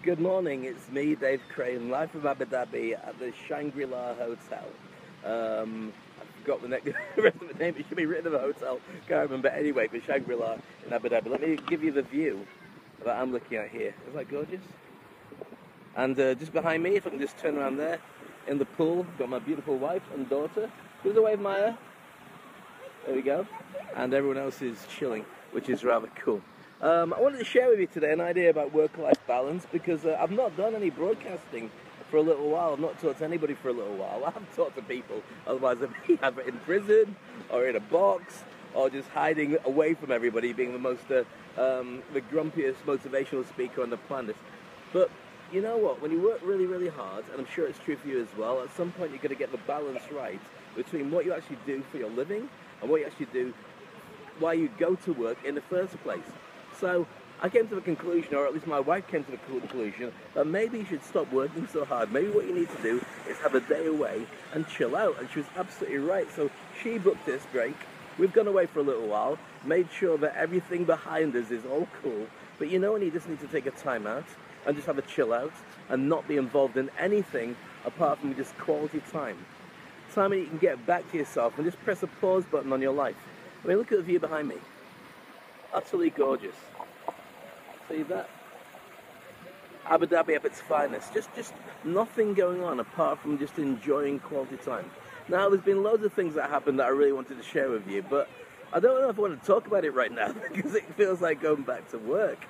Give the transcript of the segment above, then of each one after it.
Good morning, it's me, Dave Crane, live from Abu Dhabi at the Shangri-La Hotel. I forgot the rest of the name, it should be written in the hotel, can't remember anyway, but Shangri-La in Abu Dhabi. Let me give you the view that I'm looking at here. Is that gorgeous? And just behind me, if I can just turn around there, in the pool, got my beautiful wife and daughter. Give us a wave, Maya. There we go. And everyone else is chilling, which is rather cool. I wanted to share with you today an idea about work-life balance because I've not done any broadcasting for a little while. I've not talked to anybody for a little while. I haven't talked to people, otherwise I'd be either in prison or in a box or just hiding away from everybody, being the most the grumpiest motivational speaker on the planet. But you know what? When you work really, really hard, and I'm sure it's true for you as well, at some point you're going to get the balance right between what you actually do for your living and what you actually do why you go to work in the first place. So I came to the conclusion, or at least my wife came to the conclusion, that maybe you should stop working so hard. Maybe what you need to do is have a day away and chill out. And she was absolutely right. So she booked this break. We've gone away for a little while, made sure that everything behind us is all cool. But you know when you just need to take a time out and just have a chill out and not be involved in anything apart from just quality time. Time when you can get back to yourself and just press a pause button on your life. I mean, look at the view behind me. Utterly gorgeous. See that? Abu Dhabi at its finest. Just nothing going on apart from just enjoying quality time. Now, there's been loads of things that happened that I really wanted to share with you, but I don't know if I want to talk about it right now because it feels like going back to work.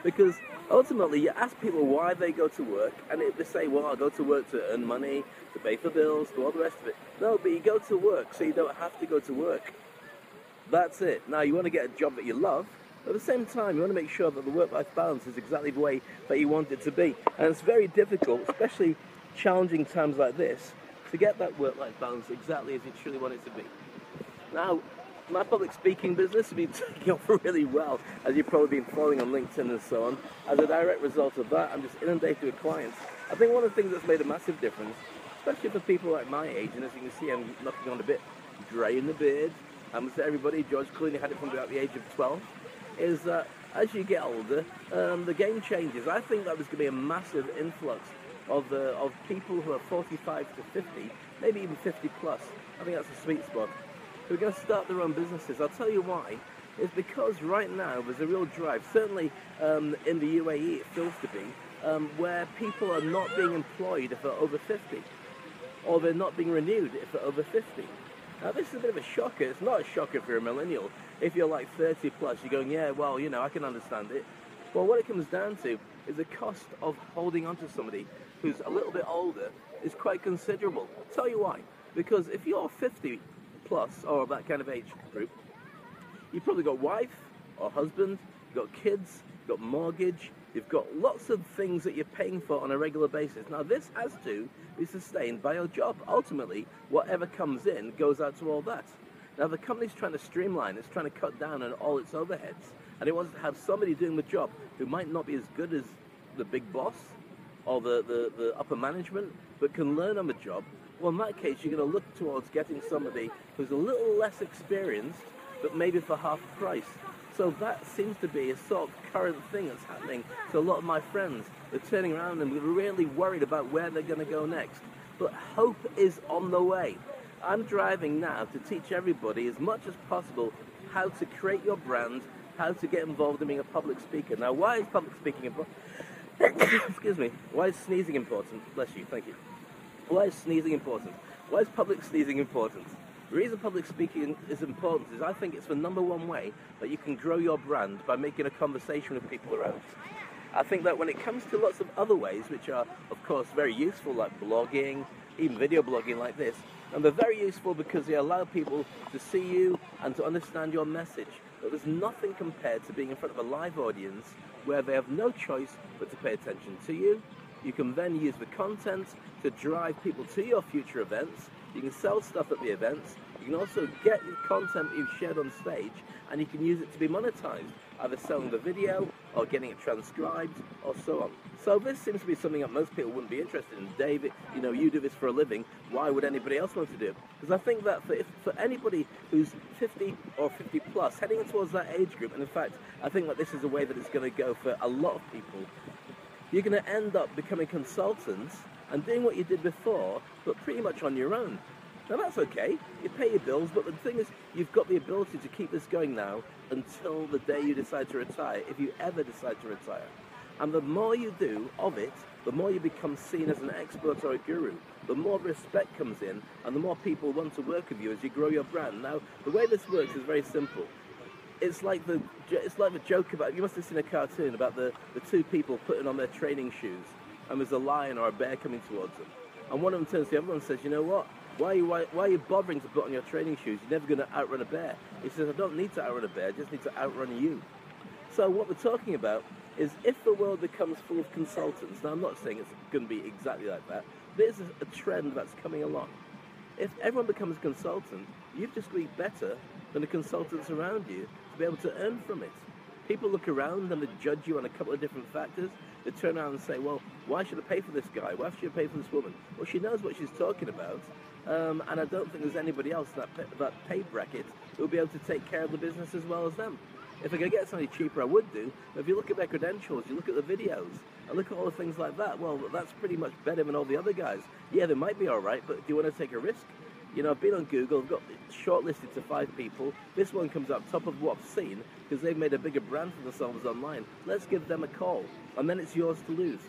Because ultimately, you ask people why they go to work, and they say, well, I go to work to earn money, to pay for bills, to all the rest of it. No, but you go to work so you don't have to go to work. That's it. Now, you want to get a job that you love, but at the same time, you want to make sure that the work-life balance is exactly the way that you want it to be. And it's very difficult, especially challenging times like this, to get that work-life balance exactly as you truly want it to be. Now, my public speaking business has been taking off really well, as you've probably been following on LinkedIn and so on. As a direct result of that, I'm just inundated with clients. I think one of the things that's made a massive difference, especially for people like my age, and as you can see, I'm knocking on a bit grey in the beard. I'm to everybody, George Clooney had it from about the age of 12, is that as you get older, the game changes. I think that there's going to be a massive influx of people who are 45 to 50, maybe even 50 plus. I think that's a sweet spot. Who are going to start their own businesses. I'll tell you why. It's because right now there's a real drive, certainly in the UAE it feels to be, where people are not being employed if they're over 50, or they're not being renewed if they're over 50. Now this is a bit of a shocker. It's not a shocker if you're a millennial. If you're like 30 plus, you're going, yeah, well, you know, I can understand it. Well, what it comes down to is the cost of holding on to somebody who's a little bit older is quite considerable. I'll tell you why. Because if you're 50 plus, or that kind of age group, you've probably got wife or husband, you've got kids, you've got mortgage, you've got lots of things that you're paying for on a regular basis. Now this has to be sustained by your job. Ultimately, whatever comes in goes out to all that. Now the company's trying to streamline, it's trying to cut down on all its overheads, and it wants to have somebody doing the job who might not be as good as the big boss or the upper management, but can learn on the job. Well, in that case, you're going to look towards getting somebody who's a little less experienced, but maybe for half the price. So that seems to be a sort of current thing that's happening to a lot of my friends. They're turning around and they're really worried about where they're going to go next. But hope is on the way. I'm driving now to teach everybody as much as possible how to create your brand, how to get involved in being a public speaker. Now, why is public speaking important? Excuse me. Why is sneezing important? Bless you. Thank you. Why is sneezing important? Why is public sneezing important? The reason public speaking is important is I think it's the number one way that you can grow your brand by making a conversation with people around. I think that when it comes to lots of other ways, which are, of course, very useful, like blogging, even video blogging like this, and they're very useful because they allow people to see you and to understand your message. But there's nothing compared to being in front of a live audience where they have no choice but to pay attention to you. You can then use the content to drive people to your future events. You can sell stuff at the events. You can also get your content that you've shared on stage, and you can use it to be monetized, either selling the video or getting it transcribed or so on. So this seems to be something that most people wouldn't be interested in. David, you know, you do this for a living. Why would anybody else want to do it? Because I think that for anybody who's 50 or 50 plus, heading towards that age group, and in fact, I think that this is a way that it's going to go for a lot of people. you're going to end up becoming consultants and doing what you did before, but pretty much on your own. Now that's okay, you pay your bills, but the thing is, you've got the ability to keep this going now until the day you decide to retire, if you ever decide to retire. And the more you do of it, the more you become seen as an expert or a guru, the more respect comes in, and the more people want to work with you as you grow your brand. Now, the way this works is very simple. It's like the joke about, you must have seen a cartoon about the two people putting on their training shoes, and there's a lion or a bear coming towards them. And one of them turns to the other one and says, you know what? Why are you bothering to put on your training shoes? You're never going to outrun a bear. He says, I don't need to outrun a bear, I just need to outrun you. So what we're talking about is if the world becomes full of consultants, now I'm not saying it's going to be exactly like that, but it's a trend that's coming along. If everyone becomes a consultant, you've just got to be better than the consultants around you to be able to earn from it. People look around and they judge you on a couple of different factors. They turn around and say, well, why should I pay for this guy? Why should I pay for this woman? Well, she knows what she's talking about, and I don't think there's anybody else in that pay bracket who will be able to take care of the business as well as them. If I could get somebody cheaper, I would do. But if you look at their credentials, you look at the videos, and look at all the things like that, well, that's pretty much better than all the other guys. Yeah, they might be all right, but do you want to take a risk? You know, I've been on Google, I've got shortlisted to 5 people. This one comes up top of what I've seen because they've made a bigger brand for themselves online. Let's give them a call, and then it's yours to lose.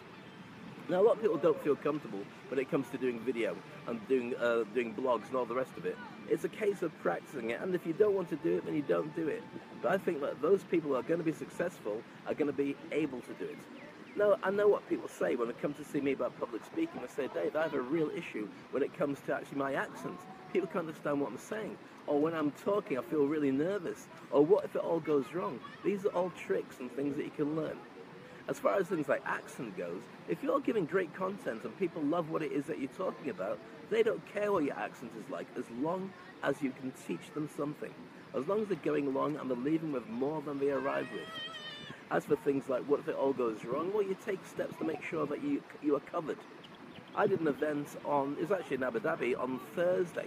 Now, a lot of people don't feel comfortable when it comes to doing video and doing blogs and all the rest of it. It's a case of practicing it, and if you don't want to do it, then you don't do it. But I think that those people who are going to be successful are going to be able to do it. Now, I know what people say when they come to see me about public speaking. They say, Dave, I have a real issue when it comes to actually my accent. People can't understand what I'm saying. Or when I'm talking, I feel really nervous. Or what if it all goes wrong? These are all tricks and things that you can learn. As far as things like accent goes, if you're giving great content and people love what it is that you're talking about, they don't care what your accent is like, as long as you can teach them something. As long as they're going along and they're leaving with more than they arrived with. As for things like what if it all goes wrong, well, you take steps to make sure that you are covered. I did an event it was actually in Abu Dhabi on Thursday,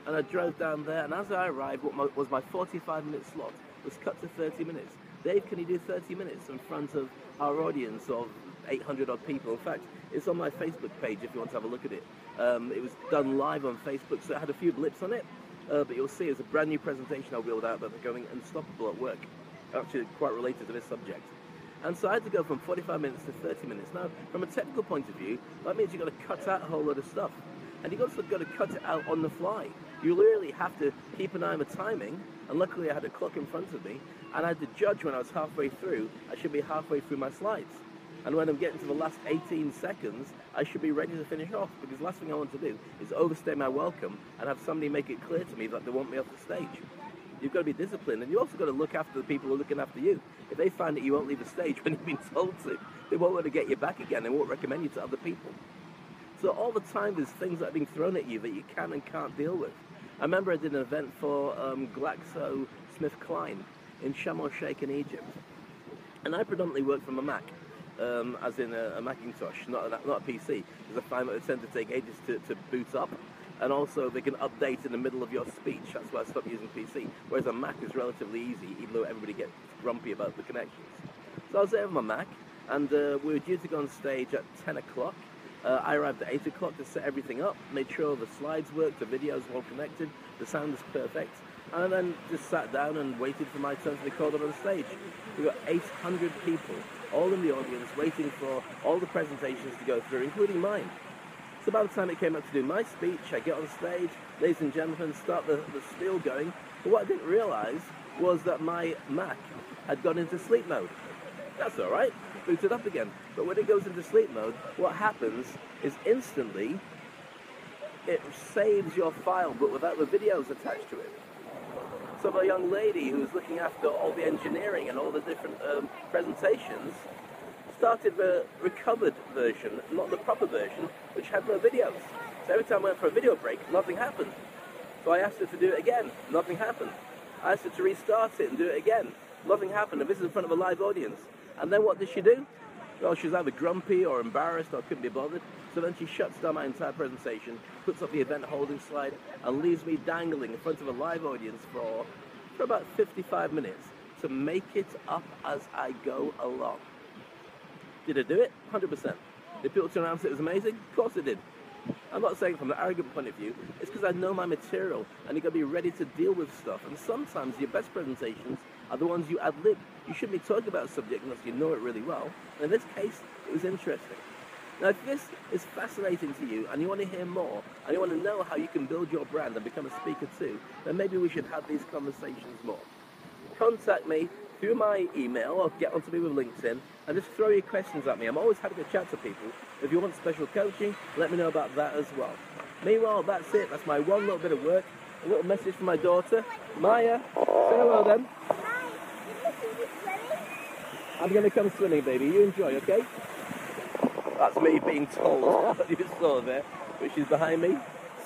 and I drove down there, and as I arrived, what was my 45-minute slot was cut to 30 minutes. Dave, can you do 30 minutes in front of our audience of 800 odd people? In fact, it's on my Facebook page if you want to have a look at it. It was done live on Facebook, so it had a few blips on it, but you'll see it's a brand new presentation I wheeled out about going unstoppable at work. Actually quite related to this subject. And so I had to go from 45 minutes to 30 minutes. Now, from a technical point of view, that means you've got to cut out a whole lot of stuff. And you've also got to cut it out on the fly. You literally have to keep an eye on the timing, and luckily I had a clock in front of me, and I had to judge when I was halfway through, I should be halfway through my slides. And when I'm getting to the last 18 seconds, I should be ready to finish off, because the last thing I want to do is overstay my welcome and have somebody make it clear to me that they want me off the stage. You've got to be disciplined, and you also got to look after the people who are looking after you. If they find that you won't leave the stage when you've been told to, they won't want to get you back again. They won't recommend you to other people. So all the time there's things that are being thrown at you that you can and can't deal with. I remember I did an event for GlaxoSmithKline in Sharm el-Sheikh in Egypt. And I predominantly work from a Mac, as in a Macintosh, not a PC, because I find that they tend to take ages to boot up. And also they can update in the middle of your speech. That's why I stopped using PC. Whereas a Mac is relatively easy, even though everybody gets grumpy about the connections. So I was there with my Mac, and we were due to go on stage at 10 o'clock. I arrived at 8 o'clock to set everything up, made sure the slides worked, the videos were all connected, the sound was perfect, and then just sat down and waited for my turn to be called up on stage. We got 800 people, all in the audience, waiting for all the presentations to go through, including mine. So by the time it came up to do my speech, I get on stage, ladies and gentlemen, start the spiel going, but what I didn't realise was that my Mac had gone into sleep mode. That's alright, boot it up again. But when it goes into sleep mode, what happens is instantly it saves your file, but without the videos attached to it. So the young lady who was looking after all the engineering and all the different presentations started the recovered version, not the proper version, which had no videos. So every time I went for a video break, nothing happened. So I asked her to do it again, nothing happened. I asked her to restart it and do it again, nothing happened, and this is in front of a live audience. And then what did she do? Well, she was either grumpy or embarrassed or couldn't be bothered. So then she shuts down my entire presentation, puts up the event holding slide, and leaves me dangling in front of a live audience for about 55 minutes to make it up as I go along. Did I do it? 100%. Did people turn around and say it was amazing? Of course I did. I'm not saying from an arrogant point of view, it's because I know my material and you've got to be ready to deal with stuff. And sometimes your best presentations are the ones you ad-lib. You shouldn't be talking about a subject unless you know it really well. And in this case, it was interesting. Now, if this is fascinating to you and you want to hear more and you want to know how you can build your brand and become a speaker too, then maybe we should have these conversations more. Contact me through my email or get onto me with LinkedIn and just throw your questions at me. I'm always happy to chat to people. If you want special coaching, let me know about that as well. Meanwhile, that's it. That's my one little bit of work. A little message from my daughter. Maya, say hello then. I'm going to come swimming, baby. You enjoy, okay? That's me being told. You saw there, but she's behind me,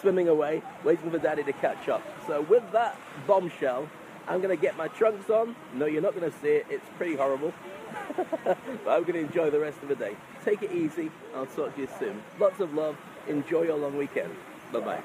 swimming away, waiting for Daddy to catch up. So with that bombshell, I'm going to get my trunks on. No, you're not going to see it. It's pretty horrible. But I'm going to enjoy the rest of the day. Take it easy. I'll talk to you soon. Lots of love. Enjoy your long weekend. Bye-bye.